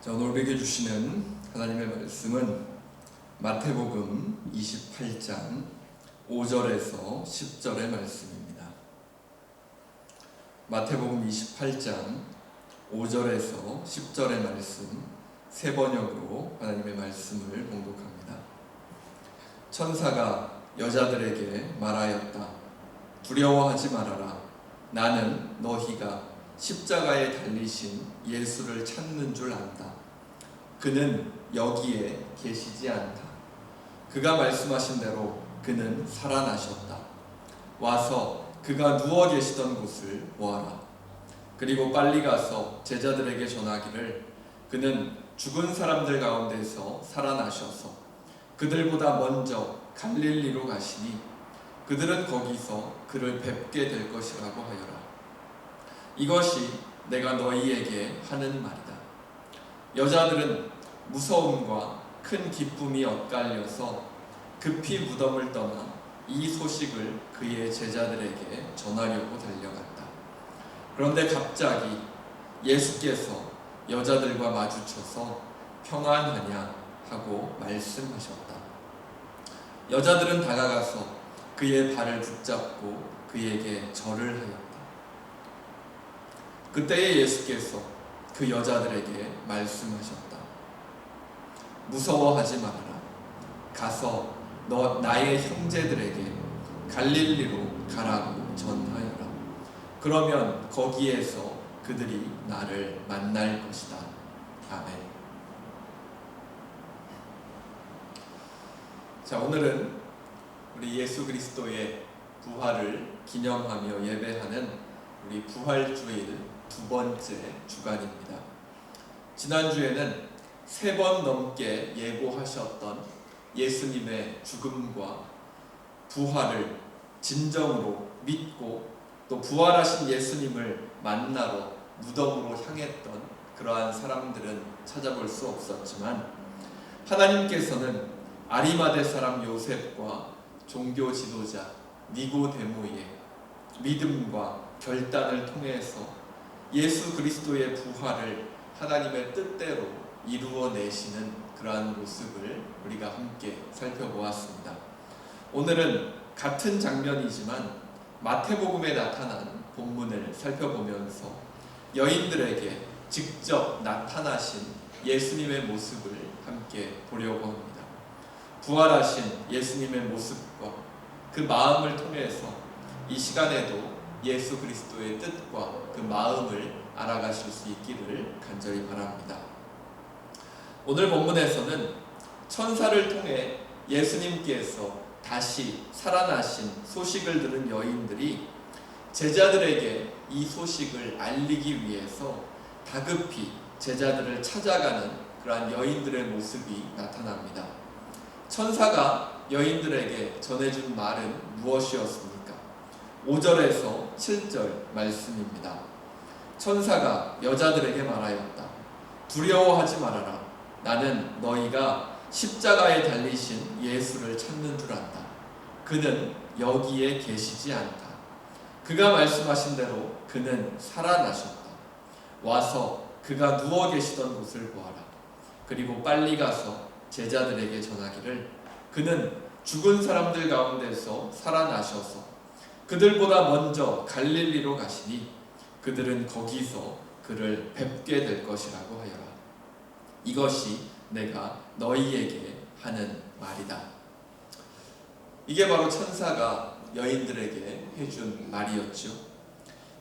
자, 오늘 우리에게 주시는 하나님의 말씀은 마태복음 28장 5절에서 10절의 말씀입니다. 마태복음 28장 5절에서 10절의 말씀 세 번역으로 하나님의 말씀을 봉독합니다. 천사가 여자들에게 말하였다. 두려워하지 말아라. 나는 너희가 십자가에 달리신 예수를 찾는 줄 안다. 그는 여기에 계시지 않다. 그가 말씀하신 대로 그는 살아나셨다. 와서 그가 누워 계시던 곳을 보아라. 그리고 빨리 가서 제자들에게 전하기를 그는 죽은 사람들 가운데서 살아나셔서 그들보다 먼저 갈릴리로 가시니 그들은 거기서 그를 뵙게 될 것이라고 하여라. 이것이 내가 너희에게 하는 말이다. 여자들은 무서움과 큰 기쁨이 엇갈려서 급히 무덤을 떠나 이 소식을 그의 제자들에게 전하려고 달려갔다. 그런데 갑자기 예수께서 여자들과 마주쳐서 평안하냐 하고 말씀하셨다. 여자들은 다가가서 그의 발을 붙잡고 그에게 절을 하였다. 그때에 예수께서 그 여자들에게 말씀하셨다. 무서워하지 말아라. 가서 나의 형제들에게 갈릴리로 가라고 전하여라. 그러면 거기에서 그들이 나를 만날 것이다. 아멘. 자, 오늘은 우리 예수 그리스도의 부활을 기념하며 예배하는 우리 부활주일 두 번째 주간입니다. 지난주에는 3번 넘게 예고하셨던 예수님의 죽음과 부활을 진정으로 믿고 또 부활하신 예수님을 만나러 무덤으로 향했던 그러한 사람들은 찾아볼 수 없었지만 하나님께서는 아리마대 사람 요셉과 종교 지도자 니고데모의 믿음과 결단을 통해서 예수 그리스도의 부활을 하나님의 뜻대로 이루어내시는 그러한 모습을 우리가 함께 살펴보았습니다. 오늘은 같은 장면이지만 마태복음에 나타난 본문을 살펴보면서 여인들에게 직접 나타나신 예수님의 모습을 함께 보려고 합니다. 부활하신 예수님의 모습과 그 마음을 통해서 이 시간에도 예수 그리스도의 뜻과 그 마음을 알아가실 수 있기를 간절히 바랍니다. 오늘 본문에서는 천사를 통해 예수님께서 다시 살아나신 소식을 들은 여인들이 제자들에게 이 소식을 알리기 위해서 다급히 제자들을 찾아가는 그러한 여인들의 모습이 나타납니다. 천사가 여인들에게 전해준 말은 무엇이었습니까? 5절에서 7절 말씀입니다. 천사가 여자들에게 말하였다. 두려워하지 말아라. 나는 너희가 십자가에 달리신 예수를 찾는 줄 안다. 그는 여기에 계시지 않다. 그가 말씀하신 대로 그는 살아나셨다. 와서 그가 누워 계시던 곳을 보아라. 그리고 빨리 가서 제자들에게 전하기를 그는 죽은 사람들 가운데서 살아나셔서 그들보다 먼저 갈릴리로 가시니 그들은 거기서 그를 뵙게 될 것이라고 하여라. 이것이 내가 너희에게 하는 말이다. 이게 바로 천사가 여인들에게 해준 말이었죠.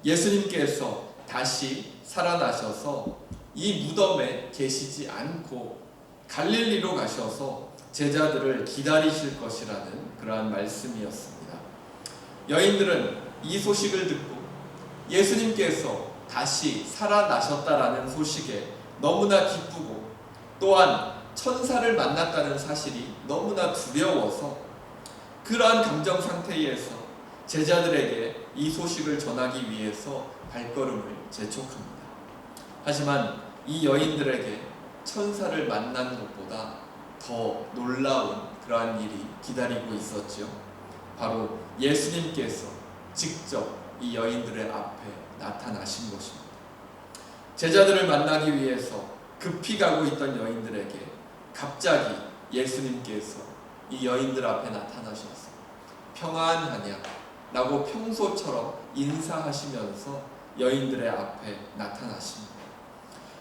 예수님께서 다시 살아나셔서 이 무덤에 계시지 않고 갈릴리로 가셔서 제자들을 기다리실 것이라는 그러한 말씀이었습니다. 여인들은 이 소식을 듣고 예수님께서 다시 살아나셨다라는 소식에 너무나 기쁘고 또한 천사를 만났다는 사실이 너무나 두려워서 그러한 감정 상태에서 제자들에게 이 소식을 전하기 위해서 발걸음을 재촉합니다. 하지만 이 여인들에게 천사를 만난 것보다 더 놀라운 그러한 일이 기다리고 있었지요. 바로 예수님께서 직접 이 여인들의 앞에 나타나신 것입니다. 제자들을 만나기 위해서 급히 가고 있던 여인들에게 갑자기 예수님께서 이 여인들 앞에 나타나셔서 평안하냐 라고 평소처럼 인사하시면서 여인들의 앞에 나타나십니다.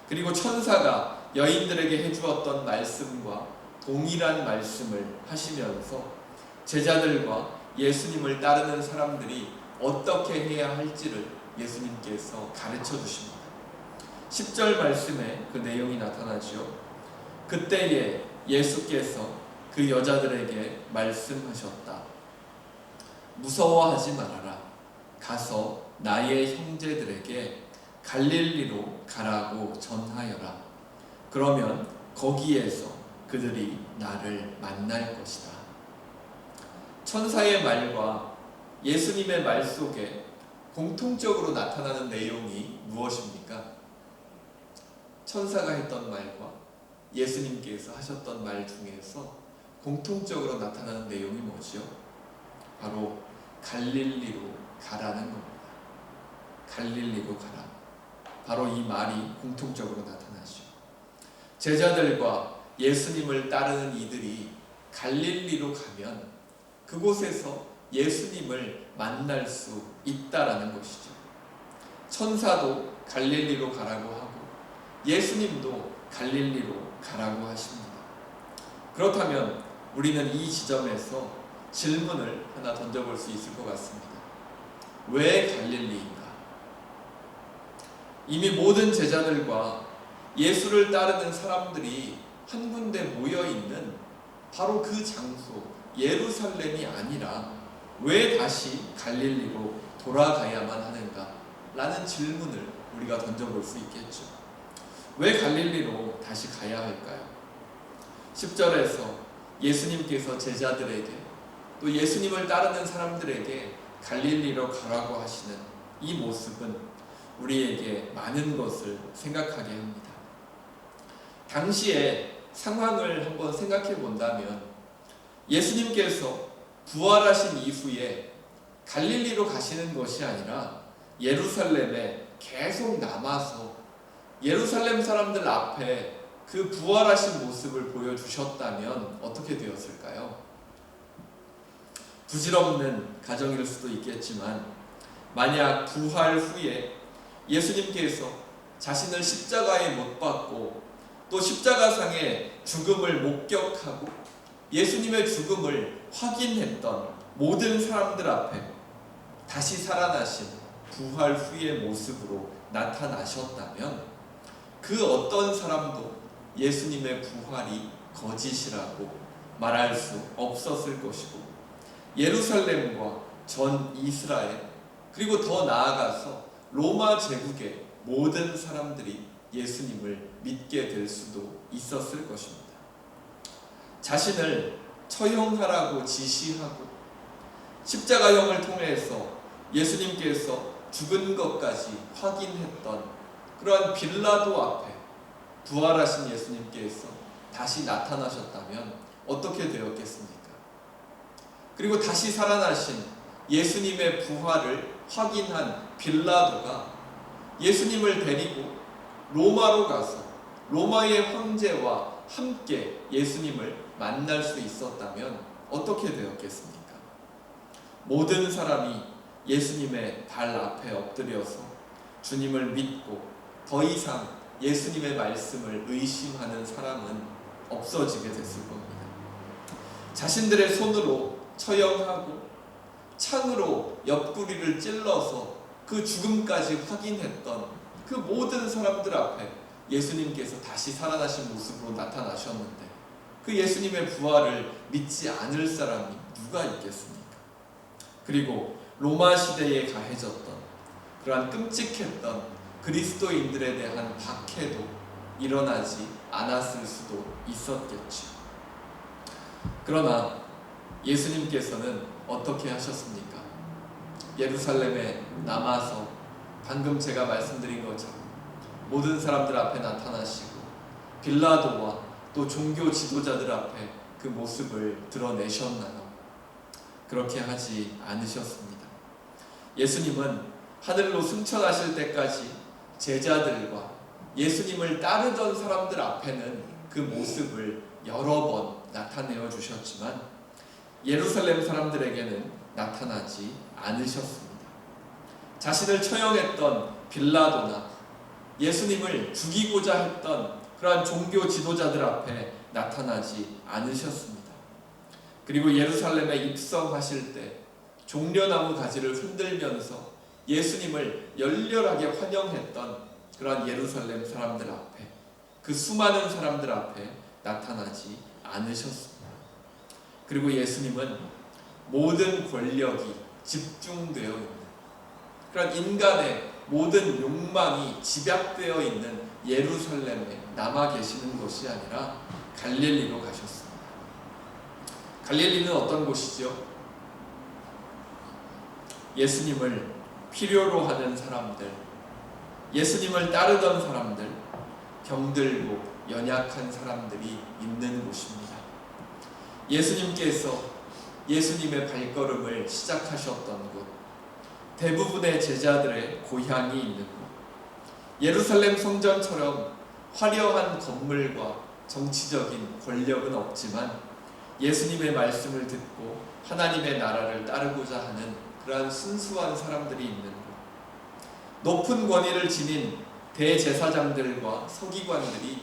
그리고 천사가 여인들에게 해주었던 말씀과 동일한 말씀을 하시면서 제자들과 예수님을 따르는 사람들이 어떻게 해야 할지를 예수님께서 가르쳐 주십니다. 10절 말씀에 그 내용이 나타나죠. 그때에 예수께서 그 여자들에게 말씀하셨다. 무서워하지 말아라. 가서 나의 형제들에게 갈릴리로 가라고 전하여라. 그러면 거기에서 그들이 나를 만날 것이다. 천사의 말과 예수님의 말 속에 공통적으로 나타나는 내용이 무엇입니까? 천사가 했던 말과 예수님께서 하셨던 말 중에서 공통적으로 나타나는 내용이 뭐지요? 바로 갈릴리로 가라는 겁니다. 갈릴리로 가라. 바로 이 말이 공통적으로 나타나죠. 제자들과 예수님을 따르는 이들이 갈릴리로 가면 그곳에서 예수님을 만날 수 있다라는 것이죠. 천사도 갈릴리로 가라고 하고 예수님도 갈릴리로 가라고 하십니다. 그렇다면 우리는 이 지점에서 질문을 하나 던져볼 수 있을 것 같습니다. 왜 갈릴리인가? 이미 모든 제자들과 예수를 따르는 사람들이 한 군데 모여 있는 바로 그 장소 예루살렘이 아니라 왜 다시 갈릴리로 돌아가야만 하는가? 라는 질문을 우리가 던져볼 수 있겠죠. 왜 갈릴리로 다시 가야 할까요? 10절에서 예수님께서 제자들에게 또 예수님을 따르는 사람들에게 갈릴리로 가라고 하시는 이 모습은 우리에게 많은 것을 생각하게 합니다. 당시의 상황을 한번 생각해 본다면 예수님께서 부활하신 이후에 갈릴리로 가시는 것이 아니라 예루살렘에 계속 남아서 예루살렘 사람들 앞에 그 부활하신 모습을 보여주셨다면 어떻게 되었을까요? 부질없는 가정일 수도 있겠지만 만약 부활 후에 예수님께서 자신을 십자가에 못 박고 또 십자가상의 죽음을 목격하고 예수님의 죽음을 확인했던 모든 사람들 앞에 다시 살아나신 부활 후의 모습으로 나타나셨다면 그 어떤 사람도 예수님의 부활이 거짓이라고 말할 수 없었을 것이고 예루살렘과 전 이스라엘 그리고 더 나아가서 로마 제국의 모든 사람들이 예수님을 믿게 될 수도 있었을 것입니다. 자신을 처형하라고 지시하고 십자가형을 통해서 예수님께서 죽은 것까지 확인했던 그러한 빌라도 앞에 부활하신 예수님께서 다시 나타나셨다면 어떻게 되었겠습니까? 그리고 다시 살아나신 예수님의 부활을 확인한 빌라도가 예수님을 데리고 로마로 가서 로마의 황제와 함께 예수님을 만날 수 있었다면 어떻게 되었겠습니까? 모든 사람이 예수님의 발 앞에 엎드려서 주님을 믿고 더 이상 예수님의 말씀을 의심하는 사람은 없어지게 됐을 겁니다. 자신들의 손으로 처형하고 창으로 옆구리를 찔러서 그 죽음까지 확인했던 그 모든 사람들 앞에 예수님께서 다시 살아나신 모습으로 나타나셨는데 그 예수님의 부활을 믿지 않을 사람이 누가 있겠습니까? 그리고 로마 시대에 가해졌던 그러한 끔찍했던 그리스도인들에 대한 박해도 일어나지 않았을 수도 있었겠죠. 그러나 예수님께서는 어떻게 하셨습니까? 예루살렘에 남아서 방금 제가 말씀드린 것처럼 모든 사람들 앞에 나타나시고 빌라도와 또 종교 지도자들 앞에 그 모습을 드러내셨나요? 그렇게 하지 않으셨습니다. 예수님은 하늘로 승천하실 때까지 제자들과 예수님을 따르던 사람들 앞에는 그 모습을 여러 번 나타내어 주셨지만 예루살렘 사람들에게는 나타나지 않으셨습니다. 자신을 처형했던 빌라도나 예수님을 죽이고자 했던 그러한 종교 지도자들 앞에 나타나지 않으셨습니다. 그리고 예루살렘에 입성하실 때 종려나무 가지를 흔들면서 예수님을 열렬하게 환영했던 그러한 예루살렘 사람들 앞에, 그 수많은 사람들 앞에 나타나지 않으셨습니다. 그리고 예수님은 모든 권력이 집중되어 있는, 그런 인간의 모든 욕망이 집약되어 있는 예루살렘에 남아 계시는 것이 아니라 갈릴리로 가셨습니다. 갈릴리는 어떤 곳이죠? 예수님을 필요로 하는 사람들, 예수님을 따르던 사람들, 병들고 연약한 사람들이 있는 곳입니다. 예수님께서 예수님의 발걸음을 시작하셨던 곳, 대부분의 제자들의 고향이 있는 곳, 예루살렘 성전처럼 화려한 건물과 정치적인 권력은 없지만 예수님의 말씀을 듣고 하나님의 나라를 따르고자 하는 그러한 순수한 사람들이 있는 곳, 높은 권위를 지닌 대제사장들과 서기관들이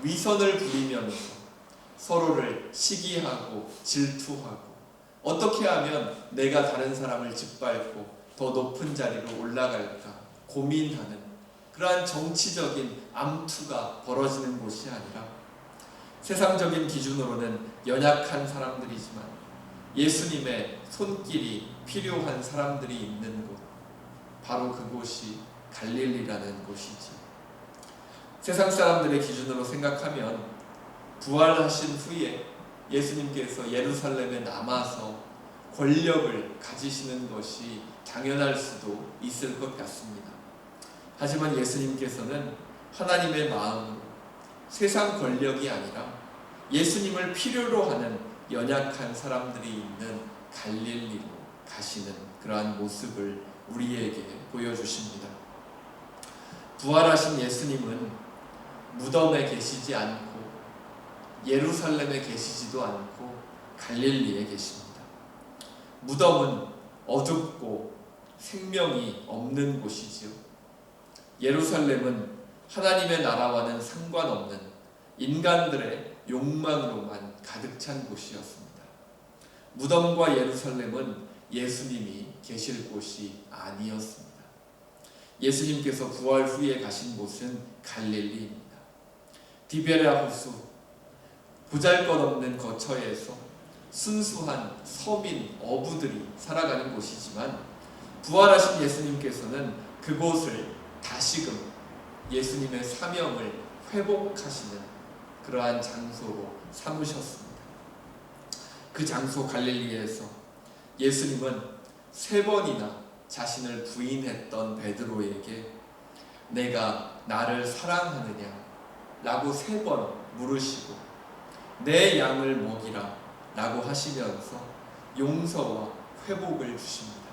위선을 부리면서 서로를 시기하고 질투하고 어떻게 하면 내가 다른 사람을 짓밟고 더 높은 자리로 올라갈까 고민하는 그러한 정치적인 암투가 벌어지는 곳이 아니라 세상적인 기준으로는 연약한 사람들이지만 예수님의 손길이 필요한 사람들이 있는 곳, 바로 그곳이 갈릴리라는 곳이지. 세상 사람들의 기준으로 생각하면 부활하신 후에 예수님께서 예루살렘에 남아서 권력을 가지시는 것이 당연할 수도 있을 것 같습니다. 하지만 예수님께서는 하나님의 마음으로 세상 권력이 아니라 예수님을 필요로 하는 연약한 사람들이 있는 갈릴리로 가시는 그러한 모습을 우리에게 보여주십니다. 부활하신 예수님은 무덤에 계시지 않고 예루살렘에 계시지도 않고 갈릴리에 계십니다. 무덤은 어둡고 생명이 없는 곳이지요. 예루살렘은 하나님의 나라와는 상관없는 인간들의 욕망으로만 가득 찬 곳이었습니다. 무덤과 예루살렘은 예수님이 계실 곳이 아니었습니다. 예수님께서 부활 후에 가신 곳은 갈릴리입니다. 디베랴 호수, 보잘것없는 거처에서 순수한 서민 어부들이 살아가는 곳이지만 부활하신 예수님께서는 그곳을 다시금 예수님의 사명을 회복하시는 그러한 장소로 삼으셨습니다. 그 장소 갈릴리에서 예수님은 3번이나 자신을 부인했던 베드로에게 내가 나를 사랑하느냐 라고 3번 물으시고 내 양을 먹이라 라고 하시면서 용서와 회복을 주십니다.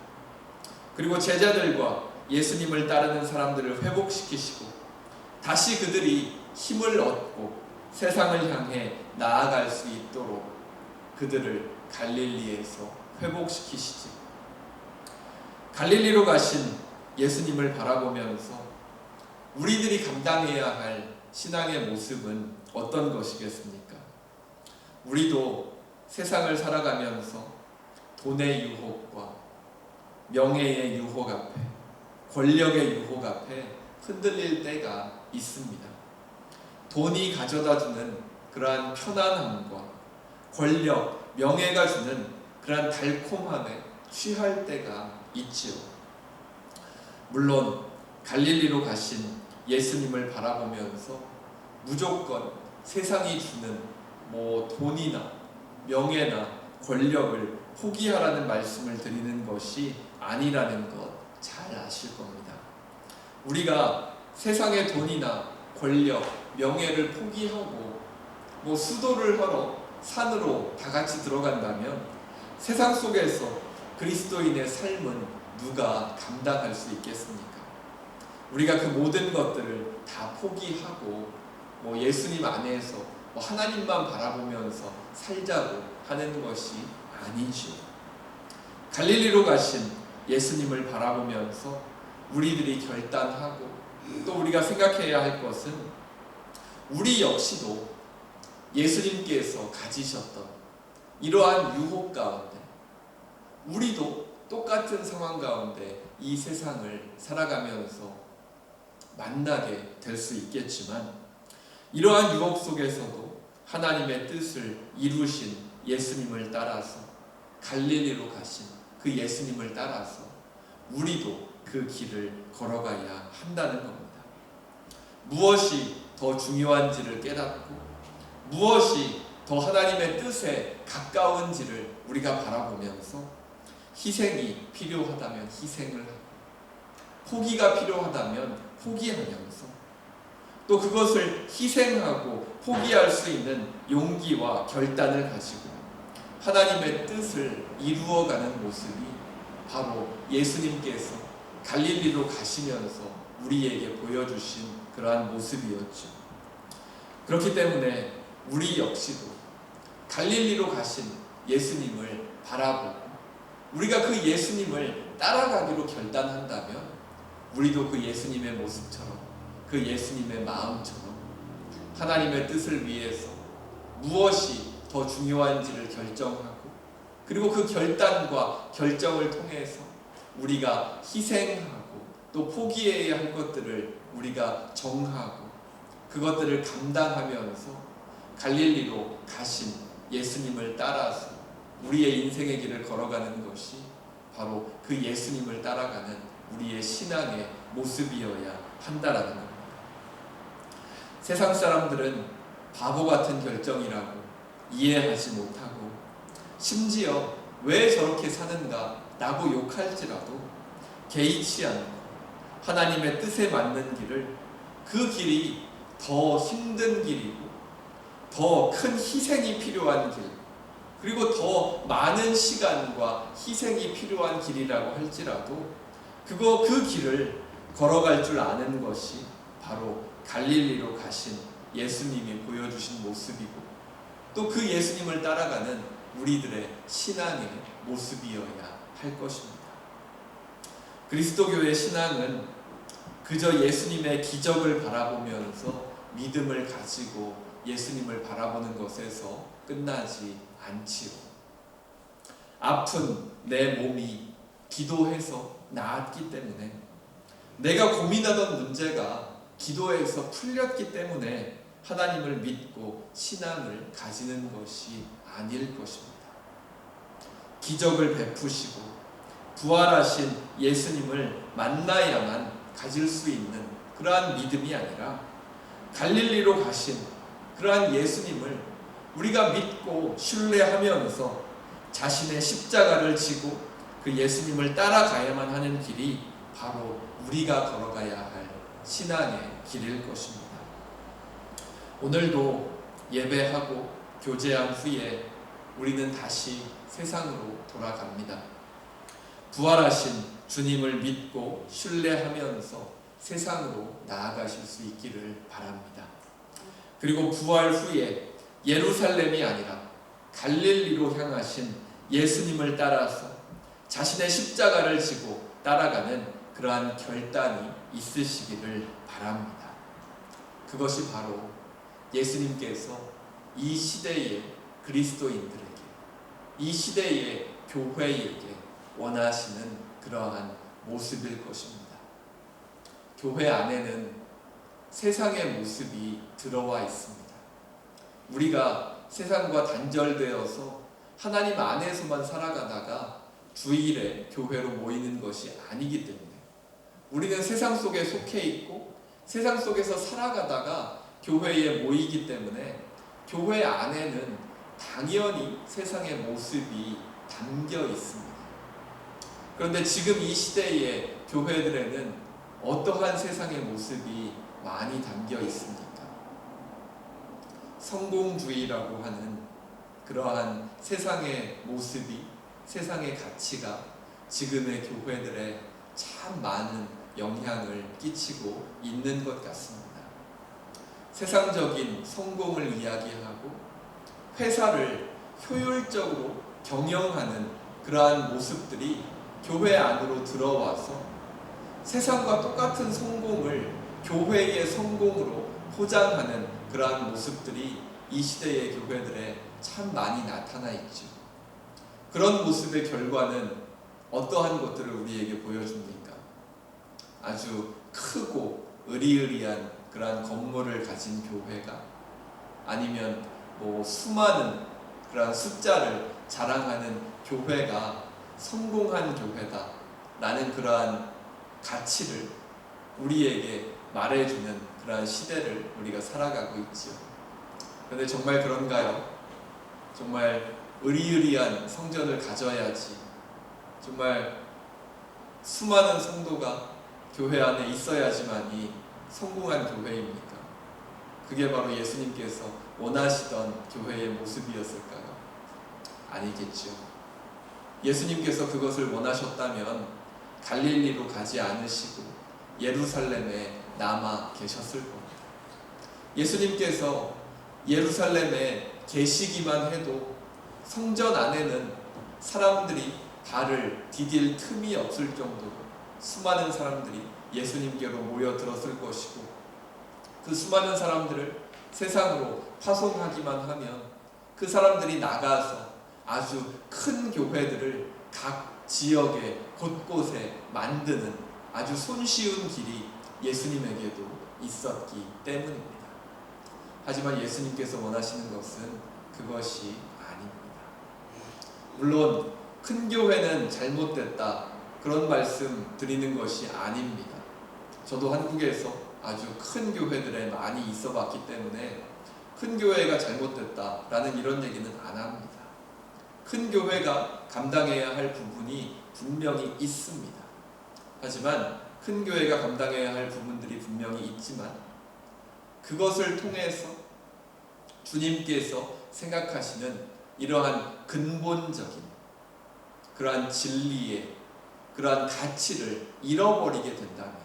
그리고 제자들과 예수님을 따르는 사람들을 회복시키시고 다시 그들이 힘을 얻고 세상을 향해 나아갈 수 있도록 그들을 갈릴리에서 회복시키시지. 갈릴리로 가신 예수님을 바라보면서 우리들이 감당해야 할 신앙의 모습은 어떤 것이겠습니까? 우리도 세상을 살아가면서 돈의 유혹과 명예의 유혹 앞에, 권력의 유혹 앞에 흔들릴 때가 있습니다. 돈이 가져다주는 그러한 편안함과 권력, 명예가 주는 그러한 달콤함에 취할 때가 있지요. 물론 갈릴리로 가신 예수님을 바라보면서 무조건 세상이 주는 돈이나 명예나 권력을 포기하라는 말씀을 드리는 것이 아니라는 것 잘 아실 겁니다. 우리가 세상의 돈이나 권력, 명예를 포기하고 수도를 하러 산으로 다 같이 들어간다면 세상 속에서 그리스도인의 삶은 누가 감당할 수 있겠습니까? 우리가 그 모든 것들을 다 포기하고 예수님 안에서 하나님만 바라보면서 살자고 하는 것이 아니죠. 갈릴리로 가신 예수님을 바라보면서 우리들이 결단하고 또 우리가 생각해야 할 것은 우리 역시도 예수님께서 가지셨던 이러한 유혹 가운데 우리도 똑같은 상황 가운데 이 세상을 살아가면서 만나게 될 수 있겠지만 이러한 유혹 속에서도 하나님의 뜻을 이루신 예수님을 따라서 갈릴리로 가신 그 예수님을 따라서 우리도 그 길을 걸어가야 한다는 겁니다. 무엇이 더 중요한지를 깨닫고 무엇이 더 하나님의 뜻에 가까운지를 우리가 바라보면서 희생이 필요하다면 희생을 하고 포기가 필요하다면 포기하면서 또 그것을 희생하고 포기할 수 있는 용기와 결단을 가지고 하나님의 뜻을 이루어가는 모습이 바로 예수님께서 갈릴리로 가시면서 우리에게 보여주신 그러한 모습이었죠. 그렇기 때문에 우리 역시도 갈릴리로 가신 예수님을 바라보고 우리가 그 예수님을 따라가기로 결단한다면 우리도 그 예수님의 모습처럼 그 예수님의 마음처럼 하나님의 뜻을 위해서 무엇이 더 중요한지를 결정하고 그리고 그 결단과 결정을 통해서 우리가 희생하고 또 포기해야 할 것들을 우리가 정하고 그것들을 감당하면서 갈릴리로 가신 예수님을 따라서 우리의 인생의 길을 걸어가는 것이 바로 그 예수님을 따라가는 우리의 신앙의 모습이어야 한다라는 겁니다. 세상 사람들은 바보 같은 결정이라고 이해하지 못하고 심지어 왜 저렇게 사는가 라고 욕할지라도 개의치 않고 하나님의 뜻에 맞는 길을 그 길이 더 힘든 길이고 더 큰 희생이 필요한 길 그리고 더 많은 시간과 희생이 필요한 길이라고 할지라도 그 길을 걸어갈 줄 아는 것이 바로 갈릴리로 가신 예수님이 보여주신 모습이고 또 그 예수님을 따라가는 우리들의 신앙의 모습이어야 할 것입니다. 그리스도교의 신앙은 그저 예수님의 기적을 바라보면서 믿음을 가지고 예수님을 바라보는 것에서 끝나지 않지요. 아픈 내 몸이 기도해서 나았기 때문에 내가 고민하던 문제가 기도해서 풀렸기 때문에 하나님을 믿고 신앙을 가지는 것이 아닐 것입니다. 기적을 베푸시고 부활하신 예수님을 만나야만 가질 수 있는 그러한 믿음이 아니라 갈릴리로 가신 그러한 예수님을 우리가 믿고 신뢰하면서 자신의 십자가를 지고 그 예수님을 따라가야만 하는 길이 바로 우리가 걸어가야 할 신앙의 길일 것입니다. 오늘도 예배하고 교제한 후에 우리는 다시 세상으로 돌아갑니다. 부활하신 주님을 믿고 신뢰하면서 세상으로 나아가실 수 있기를 바랍니다. 그리고 부활 후에 예루살렘이 아니라 갈릴리로 향하신 예수님을 따라서 자신의 십자가를 지고 따라가는 그러한 결단이 있으시기를 바랍니다. 그것이 바로 예수님께서 이 시대의 그리스도인들에게 이 시대의 교회에게 원하시는 그러한 모습일 것입니다. 교회 안에는 세상의 모습이 들어와 있습니다. 우리가 세상과 단절되어서 하나님 안에서만 살아가다가 주일에 교회로 모이는 것이 아니기 때문에 우리는 세상 속에 속해 있고 세상 속에서 살아가다가 교회에 모이기 때문에 교회 안에는 당연히 세상의 모습이 담겨 있습니다. 그런데 지금 이 시대의 교회들에는 어떠한 세상의 모습이 많이 담겨 있습니까? 성공주의라고 하는 그러한 세상의 모습이 세상의 가치가 지금의 교회들에 참 많은 영향을 끼치고 있는 것 같습니다. 세상적인 성공을 이야기하고 회사를 효율적으로 경영하는 그러한 모습들이 교회 안으로 들어와서 세상과 똑같은 성공을 교회의 성공으로 포장하는 그러한 모습들이 이 시대의 교회들에 참 많이 나타나 있죠. 그런 모습의 결과는 어떠한 것들을 우리에게 보여줍니까? 아주 크고 으리으리한 그러한 건물을 가진 교회가, 아니면 수많은 그러한 숫자를 자랑하는 교회가 성공한 교회다 라는 그러한 가치를 우리에게 말해주는 그러한 시대를 우리가 살아가고 있지요. 그런데 정말 그런가요? 정말 으리으리한 성전을 가져야지, 정말 수많은 성도가 교회 안에 있어야지만이 성공한 교회입니까? 그게 바로 예수님께서 원하시던 교회의 모습이었을까요? 아니겠죠. 예수님께서 그것을 원하셨다면 갈릴리로 가지 않으시고 예루살렘에 남아 계셨을 겁니다. 예수님께서 예루살렘에 계시기만 해도 성전 안에는 사람들이 발을 디딜 틈이 없을 정도로 수많은 사람들이 예수님께로 모여들었을 것이고, 그 수많은 사람들을 세상으로 파송하기만 하면 그 사람들이 나가서 아주 큰 교회들을 각 지역에 곳곳에 만드는 아주 손쉬운 길이 예수님에게도 있었기 때문입니다. 하지만 예수님께서 원하시는 것은 그것이 아닙니다. 물론 큰 교회는 잘못됐다, 그런 말씀 드리는 것이 아닙니다. 저도 한국에서 아주 큰 교회들에 많이 있어 봤기 때문에 큰 교회가 잘못됐다라는 이런 얘기는 안 합니다. 큰 교회가 감당해야 할 부분이 분명히 있습니다. 하지만 큰 교회가 감당해야 할 부분들이 분명히 있지만, 그것을 통해서 주님께서 생각하시는 이러한 근본적인 그러한 진리의 그러한 가치를 잃어버리게 된다면,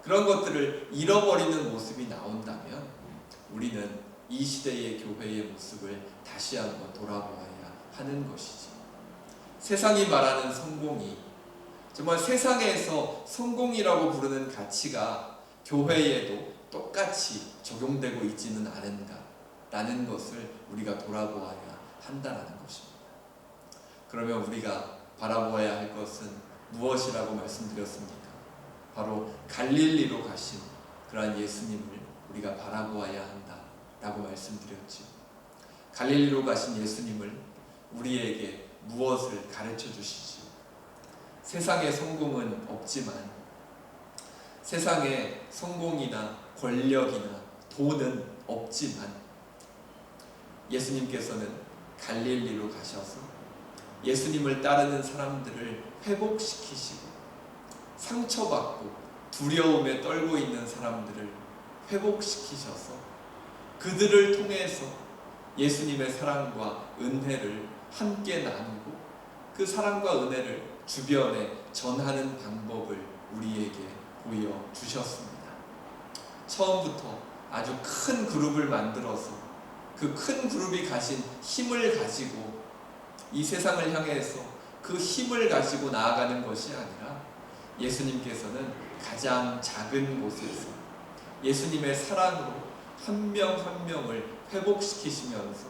그런 것들을 잃어버리는 모습이 나온다면 우리는 이 시대의 교회의 모습을 다시 한번 돌아보아야 하는 것이지. 세상이 말하는 성공이 정말 세상에서 성공이라고 부르는 가치가 교회에도 똑같이 적용되고 있지는 않은가라는 것을 우리가 돌아보아야 한다는 것입니다. 그러면 우리가 바라보아야 할 것은 무엇이라고 말씀드렸습니까? 바로 갈릴리로 가신 그러한 예수님을 우리가 바라보아야 한다라고 말씀드렸죠. 갈릴리로 가신 예수님을 우리에게 무엇을 가르쳐 주시지요? 세상에 성공은 없지만, 세상에 성공이나 권력이나 돈은 없지만, 예수님께서는 갈릴리로 가셔서 예수님을 따르는 사람들을 회복시키시고, 상처받고 두려움에 떨고 있는 사람들을 회복시키셔서 그들을 통해서 예수님의 사랑과 은혜를 함께 나누고, 그 사랑과 은혜를 주변에 전하는 방법을 우리에게 보여주셨습니다. 처음부터 아주 큰 그룹을 만들어서 그 큰 그룹이 가진 힘을 가지고 이 세상을 향해서 그 힘을 가지고 나아가는 것이 아니라, 예수님께서는 가장 작은 곳에서 예수님의 사랑으로 한 명 한 명을 회복시키시면서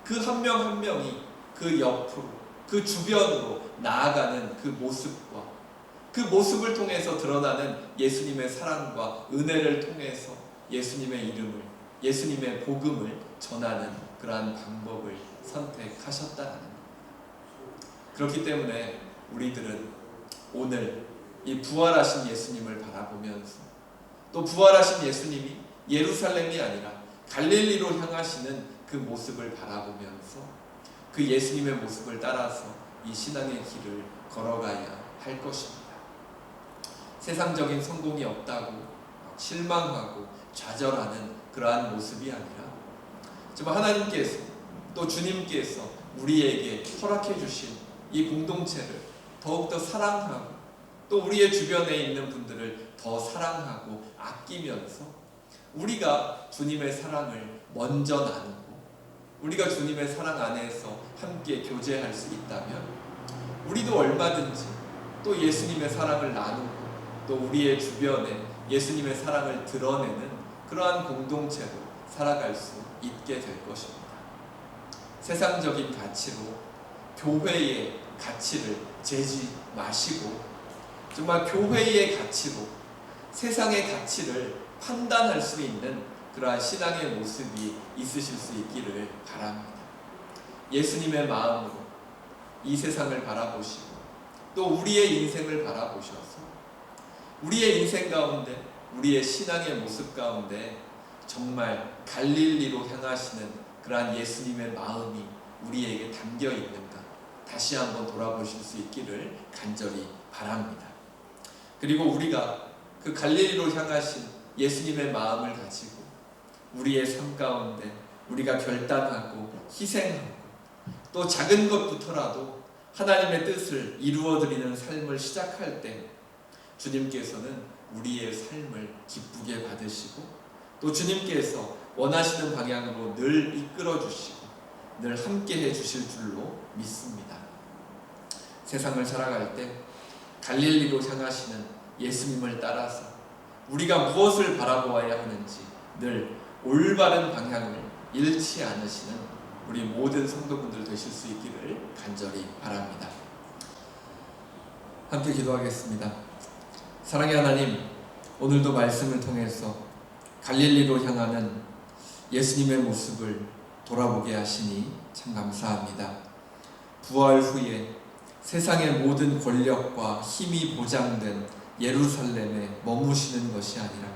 그 한 명 한 명이 그 옆으로, 그 주변으로 나아가는 그 모습과 그 모습을 통해서 드러나는 예수님의 사랑과 은혜를 통해서 예수님의 이름을, 예수님의 복음을 전하는 그러한 방법을 선택하셨다는 겁니다. 그렇기 때문에 우리들은 오늘 이 부활하신 예수님을 바라보면서, 또 부활하신 예수님이 예루살렘이 아니라 갈릴리로 향하시는 그 모습을 바라보면서 그 예수님의 모습을 따라서 이 신앙의 길을 걸어가야 할 것입니다. 세상적인 성공이 없다고 실망하고 좌절하는 그러한 모습이 아니라, 정말 하나님께서 또 주님께서 우리에게 허락해 주신 이 공동체를 더욱더 사랑하고 또 우리의 주변에 있는 분들을 더 사랑하고 아끼면서 우리가 주님의 사랑을 먼저 나누고 우리가 주님의 사랑 안에서 함께 교제할 수 있다면 우리도 얼마든지 또 예수님의 사랑을 나누고 또 우리의 주변에 예수님의 사랑을 드러내는 그러한 공동체로 살아갈 수 있게 될 것입니다. 세상적인 가치로 교회의 가치를 재지 마시고 정말 교회의 가치로 세상의 가치를 판단할 수 있는 그러한 신앙의 모습이 있으실 수 있기를 바랍니다. 예수님의 마음으로 이 세상을 바라보시고 또 우리의 인생을 바라보셔서 우리의 인생 가운데 우리의 신앙의 모습 가운데 정말 갈릴리로 향하시는 그러한 예수님의 마음이 우리에게 담겨 있는가 다시 한번 돌아보실 수 있기를 간절히 바랍니다. 그리고 우리가 그 갈릴리로 향하신 예수님의 마음을 가지고 우리의 삶 가운데 우리가 결단하고 희생하고 또 작은 것부터라도 하나님의 뜻을 이루어드리는 삶을 시작할 때 주님께서는 우리의 삶을 기쁘게 받으시고 또 주님께서 원하시는 방향으로 늘 이끌어 주시고 늘 함께 해 주실 줄로 믿습니다. 세상을 살아갈 때 갈릴리로 향하시는 예수님을 따라서 우리가 무엇을 바라보아야 하는지 늘 올바른 방향을 잃지 않으시는 우리 모든 성도분들 되실 수 있기를 간절히 바랍니다. 함께 기도하겠습니다. 사랑의 하나님, 오늘도 말씀을 통해서 갈릴리로 향하는 예수님의 모습을 돌아보게 하시니 참 감사합니다. 부활 후에 세상의 모든 권력과 힘이 보장된 예루살렘에 머무시는 것이 아니라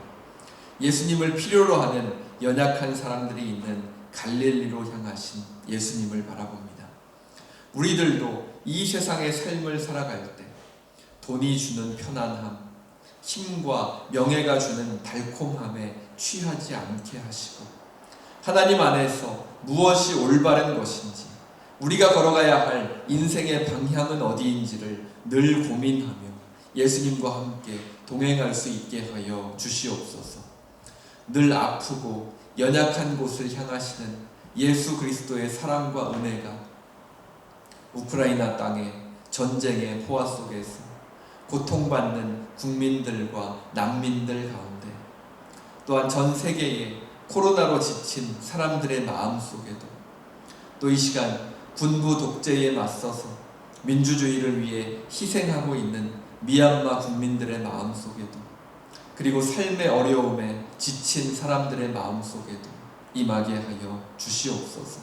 예수님을 필요로 하는 연약한 사람들이 있는 갈릴리로 향하신 예수님을 바라봅니다. 우리들도 이 세상의 삶을 살아갈 때 돈이 주는 편안함, 힘과 명예가 주는 달콤함에 취하지 않게 하시고 하나님 안에서 무엇이 올바른 것인지 우리가 걸어가야 할 인생의 방향은 어디인지를 늘 고민하며 예수님과 함께 동행할 수 있게 하여 주시옵소서. 늘 아프고 연약한 곳을 향하시는 예수 그리스도의 사랑과 은혜가 우크라이나 땅의 전쟁의 포화 속에서 고통받는 국민들과 난민들 가운데 또한 전 세계의 코로나로 지친 사람들의 마음 속에도 또 이 시간 군부 독재에 맞서서 민주주의를 위해 희생하고 있는 미얀마 국민들의 마음 속에도 그리고 삶의 어려움에 지친 사람들의 마음 속에도 임하게 하여 주시옵소서.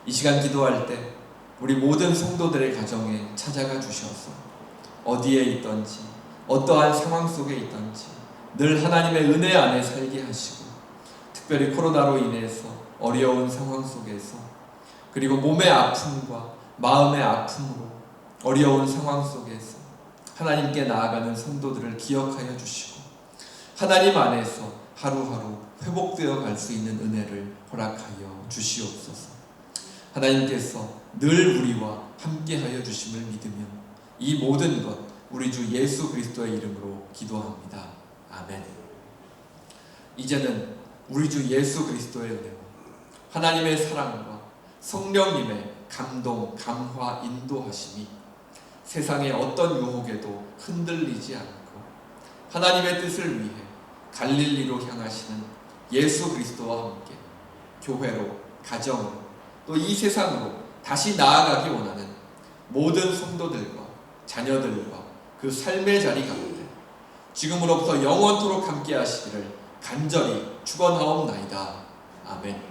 이 시간 기도할 때 우리 모든 성도들의 가정에 찾아가 주셔서 어디에 있든지 어떠한 상황 속에 있든지 늘 하나님의 은혜 안에 살게 하시고 특별히 코로나로 인해서 어려운 상황 속에서 그리고 몸의 아픔과 마음의 아픔으로 어려운 상황 속에서 하나님께 나아가는 성도들을 기억하여 주시고 하나님 안에서 하루하루 회복되어 갈 수 있는 은혜를 허락하여 주시옵소서. 하나님께서 늘 우리와 함께하여 주심을 믿으며 이 모든 것 우리 주 예수 그리스도의 이름으로 기도합니다. 아멘. 이제는 우리 주 예수 그리스도의 은혜와 하나님의 사랑과 성령님의 감동, 감화, 인도하심이 세상의 어떤 유혹에도 흔들리지 않고 하나님의 뜻을 위해 갈릴리로 향하시는 예수 그리스도와 함께 교회로, 가정으로, 또 이 세상으로 다시 나아가기 원하는 모든 성도들과 자녀들과 그 삶의 자리 가운데 지금으로부터 영원토록 함께 하시기를 간절히 축원하옵나이다. 아멘.